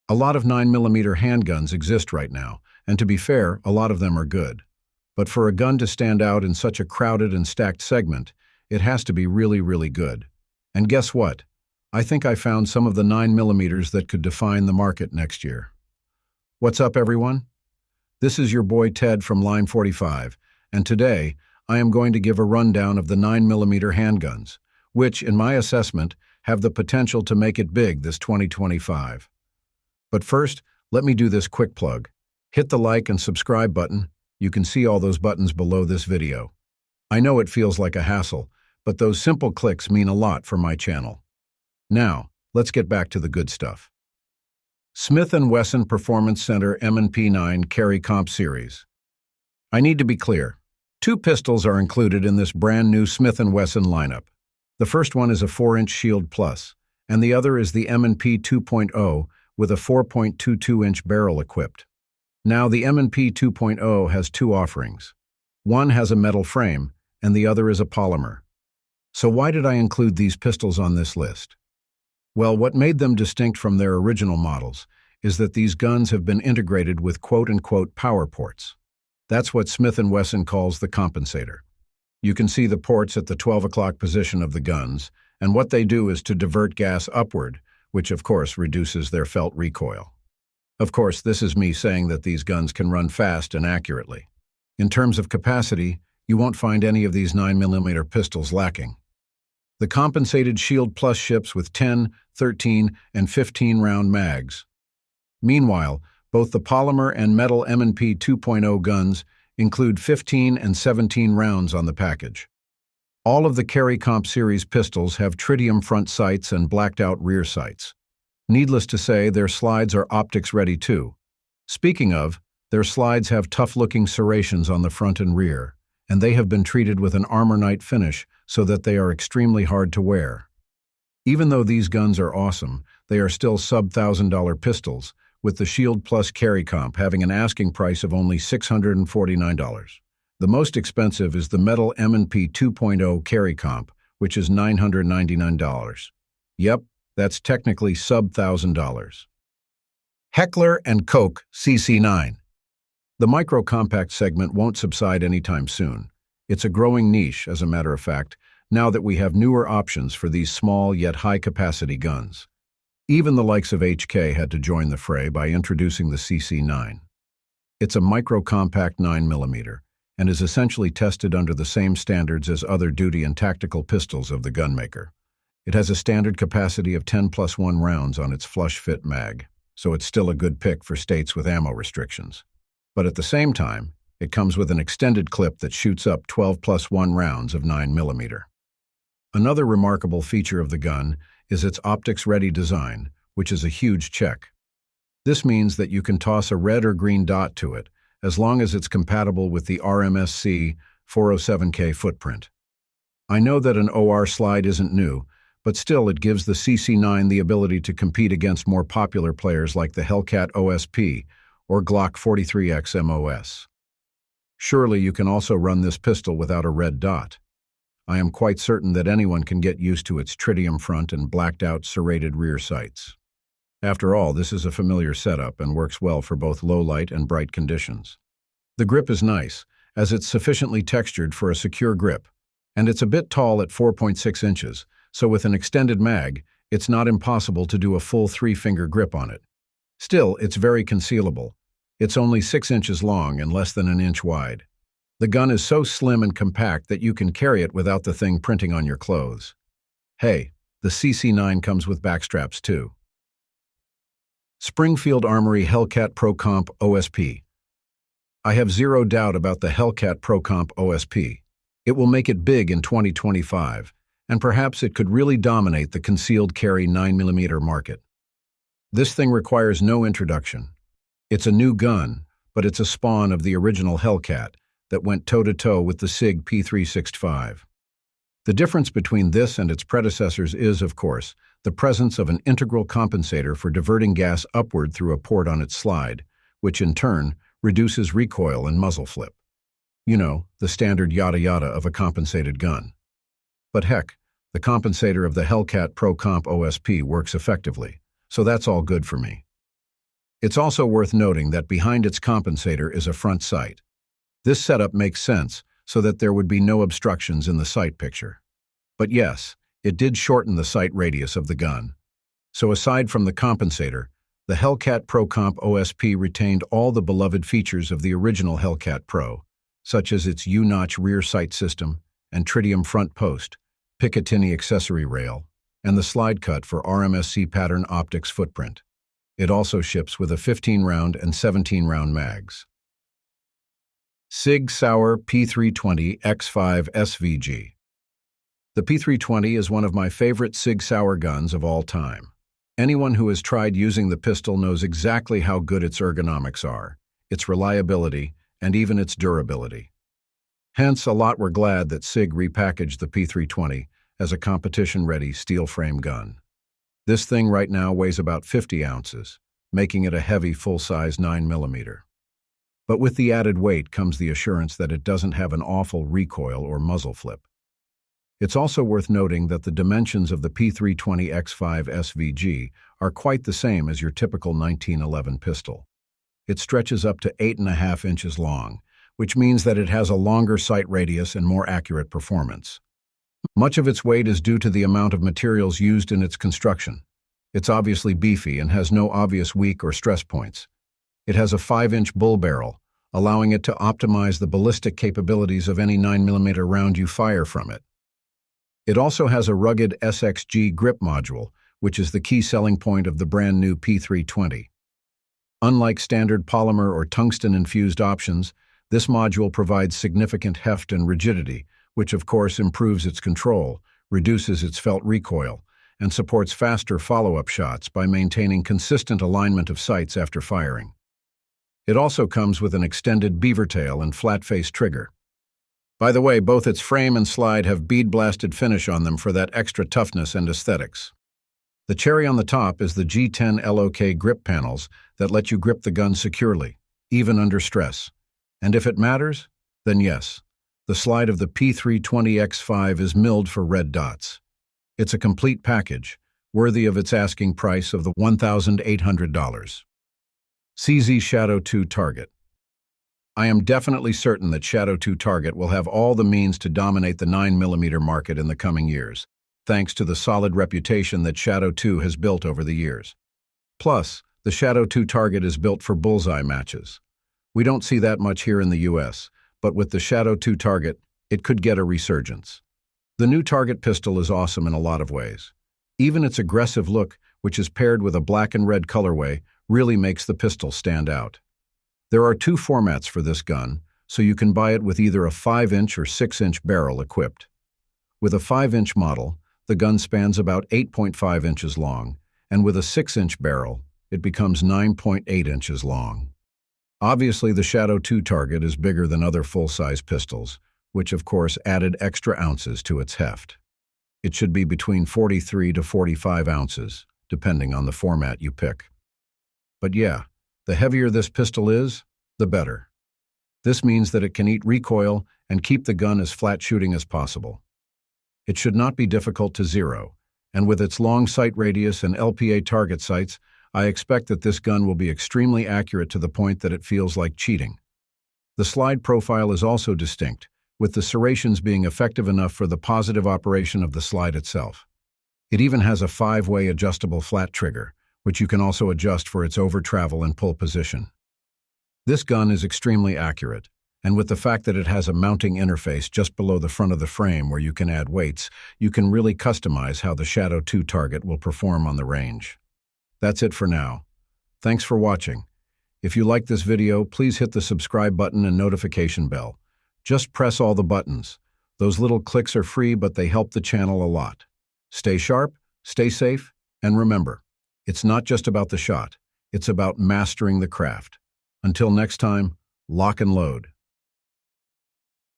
A lot of 9mm handguns exist right now, and to be fair, a lot of them are good. But for a gun to stand out in such a crowded and stacked segment, it has to be really, really good. And guess what? I think I found some of the 9mm that could define the market next year. What's up, everyone? This is your boy Ted from Line 45, and today I am going to give a rundown of the 9mm handguns, which, in my assessment, have the potential to make it big this 2025. But first, let me do this quick plug. Hit the like and subscribe button. You can see all those buttons below this video. I know it feels like a hassle, but those simple clicks mean a lot for my channel. Now, let's get back to the good stuff. Smith & Wesson Performance Center M&P 9 Carry Comp Series. I need to be clear. Two pistols are included in this brand new Smith & Wesson lineup. The first one is a 4-inch Shield Plus, and the other is the M&P 2.0 with a 4.22-inch barrel equipped. Now, the M&P 2.0 has two offerings. One has a metal frame, and the other is a polymer. So why did I include these pistols on this list? Well, what made them distinct from their original models is that these guns have been integrated with quote-unquote power ports. That's what Smith & Wesson calls the compensator. You can see the ports at the 12 o'clock position of the guns, and what they do is to divert gas upward, which of course reduces their felt recoil. Of course, this is me saying that these guns can run fast and accurately. In terms of capacity, you won't find any of these 9mm pistols lacking. The compensated Shield Plus ships with 10, 13, and 15-round mags. Meanwhile, both the polymer and metal M&P 2.0 guns include 15 and 17 rounds on the package. All of the Carry Comp series pistols have tritium front sights and blacked-out rear sights. Needless to say, their slides are optics-ready too. Speaking of, their slides have tough-looking serrations on the front and rear, and they have been treated with an Armor-Night finish so that they are extremely hard to wear. Even though these guns are awesome, they are still sub-$1,000 pistols, with the Shield Plus Carry Comp having an asking price of only $649. The most expensive is the metal M&P 2.0 Carry Comp, which is $999. Yep, that's technically sub-$1,000. Heckler and Koch CC9. The micro-compact segment won't subside anytime soon. It's a growing niche, as a matter of fact, now that we have newer options for these small yet high-capacity guns. Even the likes of HK had to join the fray by introducing the CC9. It's a micro-compact 9mm, and is essentially tested under the same standards as other duty and tactical pistols of the gunmaker. It has a standard capacity of 10+1 rounds on its flush-fit mag, so it's still a good pick for states with ammo restrictions. But at the same time, it comes with an extended clip that shoots up 12+1 rounds of 9mm. Another remarkable feature of the gun is its optics-ready design, which is a huge check. This means that you can toss a red or green dot to it, as long as it's compatible with the RMSC 407K footprint. I know that an OR slide isn't new, but still it gives the CC9 the ability to compete against more popular players like the Hellcat OSP or GLOCK 43X MOS. Surely you can also run this pistol without a red dot. I am quite certain that anyone can get used to its tritium front and blacked-out serrated rear sights. After all, this is a familiar setup and works well for both low light and bright conditions. The grip is nice, as it's sufficiently textured for a secure grip, and it's a bit tall at 4.6 inches, so with an extended mag, it's not impossible to do a full 3-finger grip on it. Still, it's very concealable. It's only 6 inches long and less than an inch wide. The gun is so slim and compact that you can carry it without the thing printing on your clothes. Hey, the CC9 comes with backstraps too. Springfield Armory Hellcat Pro Comp OSP. I have zero doubt about the Hellcat Pro Comp OSP. It will make it big in 2025, and perhaps it could really dominate the concealed carry 9mm market. This thing requires no introduction. It's a new gun, but it's a spawn of the original Hellcat that went toe-to-toe with the SIG P365. The difference between this and its predecessors is, of course, the presence of an integral compensator for diverting gas upward through a port on its slide, which in turn reduces recoil and muzzle flip. You know, the standard yada-yada of a compensated gun. But heck, the compensator of the Hellcat Pro Comp OSP works effectively, so that's all good for me. It's also worth noting that behind its compensator is a front sight. This setup makes sense so that there would be no obstructions in the sight picture. But yes, it did shorten the sight radius of the gun. So aside from the compensator, the Hellcat Pro Comp OSP retained all the beloved features of the original Hellcat Pro, such as its U-notch rear sight system and tritium front post, Picatinny accessory rail, and the slide cut for RMSC pattern optics footprint. It also ships with a 15-round and 17-round mags. SIG Sauer P320 X5 SVG. The P320 is one of my favorite SIG Sauer guns of all time. Anyone who has tried using the pistol knows exactly how good its ergonomics are, its reliability, and even its durability. Hence, a lot were glad that SIG repackaged the P320 as a competition-ready steel frame gun. This thing right now weighs about 50 ounces, making it a heavy full-size 9mm. But with the added weight comes the assurance that it doesn't have an awful recoil or muzzle flip. It's also worth noting that the dimensions of the P320 X5 SVG are quite the same as your typical 1911 pistol. It stretches up to 8.5 inches long, which means that it has a longer sight radius and more accurate performance. Much of its weight is due to the amount of materials used in its construction. It's obviously beefy and has no obvious weak or stress points. It has a 5-inch bull barrel, allowing it to optimize the ballistic capabilities of any 9mm round you fire from it. It also has a rugged SXG grip module, which is the key selling point of the brand new P320. Unlike standard polymer or tungsten-infused options, this module provides significant heft and rigidity, which of course improves its control, reduces its felt recoil, and supports faster follow-up shots by maintaining consistent alignment of sights after firing. It also comes with an extended beaver tail and flat-face trigger. By the way, both its frame and slide have bead-blasted finish on them for that extra toughness and aesthetics. The cherry on the top is the G10 LOK grip panels that let you grip the gun securely, even under stress. And if it matters, then yes, the slide of the P320 X5 is milled for red dots. It's a complete package, worthy of its asking price of the $1,800. CZ Shadow 2 Target. I am definitely certain that Shadow 2 Target will have all the means to dominate the 9mm market in the coming years, thanks to the solid reputation that Shadow 2 has built over the years. Plus, the Shadow 2 Target is built for bullseye matches. We don't see that much here in the US, but with the Shadow 2 Target, it could get a resurgence. The new Target pistol is awesome in a lot of ways. Even its aggressive look, which is paired with a black and red colorway, really makes the pistol stand out. There are 2 formats for this gun, so you can buy it with either a 5-inch or 6-inch barrel equipped. With a 5-inch model, the gun spans about 8.5 inches long, and with a 6-inch barrel, it becomes 9.8 inches long. Obviously, the Shadow 2 Target is bigger than other full-size pistols, which of course added extra ounces to its heft. It should be between 43 to 45 ounces, depending on the format you pick. But yeah, the heavier this pistol is, the better. This means that it can eat recoil and keep the gun as flat shooting as possible. It should not be difficult to zero, and with its long sight radius and LPA target sights, I expect that this gun will be extremely accurate to the point that it feels like cheating. The slide profile is also distinct, with the serrations being effective enough for the positive operation of the slide itself. It even has a 5-way adjustable flat trigger, which you can also adjust for its over travel and pull position. This gun is extremely accurate, and with the fact that it has a mounting interface just below the front of the frame where you can add weights, you can really customize how the Shadow 2 Target will perform on the range. That's it for now. Thanks for watching. If you like this video, please hit the subscribe button and notification bell. Just press all the buttons. Those little clicks are free, but they help the channel a lot. Stay sharp, stay safe, and remember, it's not just about the shot. It's about mastering the craft. Until next time, lock and load.